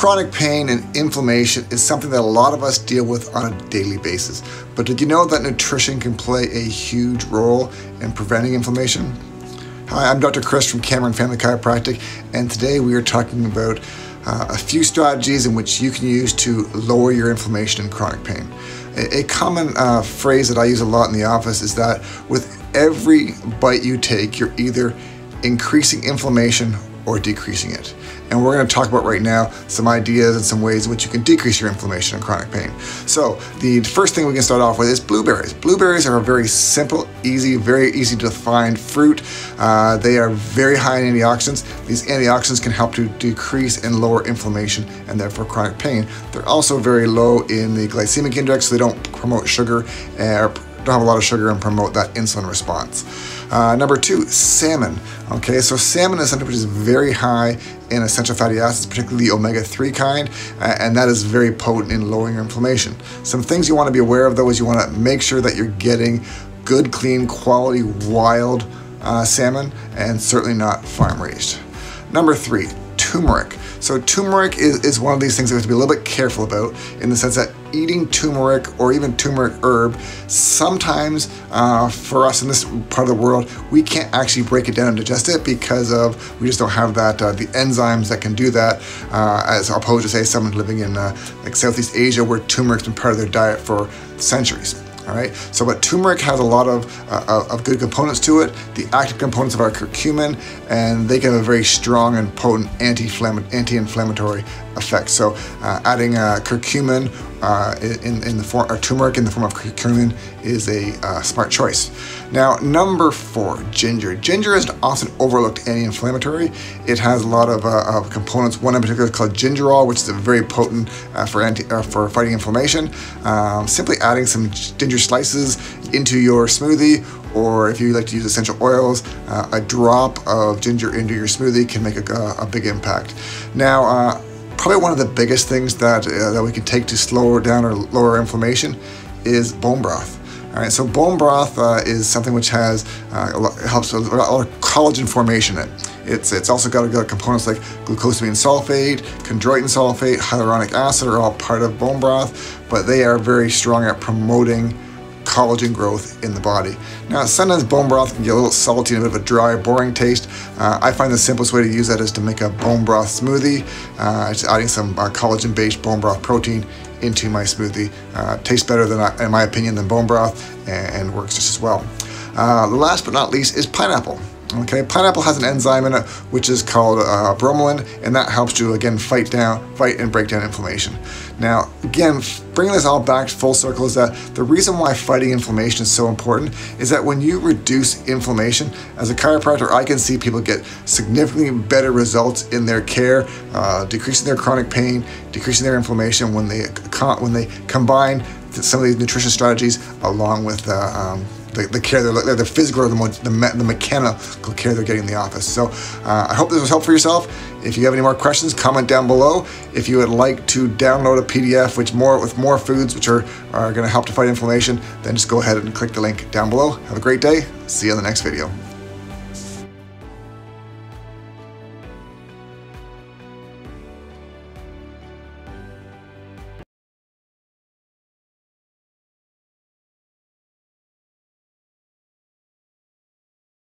Chronic pain and inflammation is something that a lot of us deal with on a daily basis. But did you know that nutrition can play a huge role in preventing inflammation? Hi, I'm Dr. Chris from Cameron Family Chiropractic, and today we are talking about a few strategies in which you can use to lower your inflammation and chronic pain. A common phrase that I use a lot in the office is that with every bite you take, you're either increasing inflammation or decreasing it. And we're going to talk about right now some ideas and some ways in which you can decrease your inflammation and chronic pain. So the first thing we can start off with is blueberries. Blueberries are a very simple, very easy to find fruit. They are very high in antioxidants. These antioxidants can help to decrease and lower inflammation and therefore chronic pain. They're also very low in the glycemic index, so they don't promote sugar or don't have a lot of sugar and promote that insulin response. Number two, salmon. Okay, so salmon is something which is very high in essential fatty acids, particularly the omega-3 kind, and that is very potent in lowering your inflammation. Some things you want to be aware of though is you want to make sure that you're getting good, clean, quality, wild salmon, and certainly not farm-raised. Number three, turmeric. So turmeric is one of these things that we have to be a little bit careful about, in the sense that eating turmeric or even turmeric herb, sometimes for us in this part of the world, we can't actually break it down and digest it because we just don't have that the enzymes that can do that, as opposed to say someone living in like Southeast Asia, where turmeric's been part of their diet for centuries. All right, so but turmeric has a lot of good components to it. The active components of our curcumin, and they can have a very strong and potent anti-inflammatory effect. So adding curcumin in the form, or turmeric in the form of curcumin, is a smart choice. Now, number four, ginger. Ginger is an often overlooked anti-inflammatory. It has a lot of components. One in particular is called gingerol, which is a very potent for fighting inflammation. Simply adding some ginger slices into your smoothie, or if you like to use essential oils, a drop of ginger into your smoothie can make a big impact. Now, probably one of the biggest things that we can take to slow down or lower inflammation is bone broth. All right, so bone broth is something which has helps with a lot of collagen formation in it. It's also got components like glucosamine sulfate, chondroitin sulfate, hyaluronic acid are all part of bone broth, but they are very strong at promoting collagen growth in the body. Now, sometimes bone broth can get a little salty and a bit of a dry, boring taste. I find the simplest way to use that is to make a bone broth smoothie. Just adding some collagen-based bone broth protein into my smoothie. Tastes better than, in my opinion, than bone broth, and works just as well. The last but not least is pineapple. Okay, pineapple has an enzyme in it which is called bromelain, and that helps to again fight and break down inflammation. Now, again, bringing this all back full circle is that the reason why fighting inflammation is so important is that when you reduce inflammation, as a chiropractor, I can see people get significantly better results in their care, decreasing their chronic pain, decreasing their inflammation when they combine some of these nutrition strategies along with the care, the physical or the mechanical care they're getting in the office. So I hope this was helpful for yourself. If you have any more questions, comment down below. If you would like to download a PDF with more foods which are going to help to fight inflammation, then just go ahead and click the link down below. Have a great day. See you in the next video.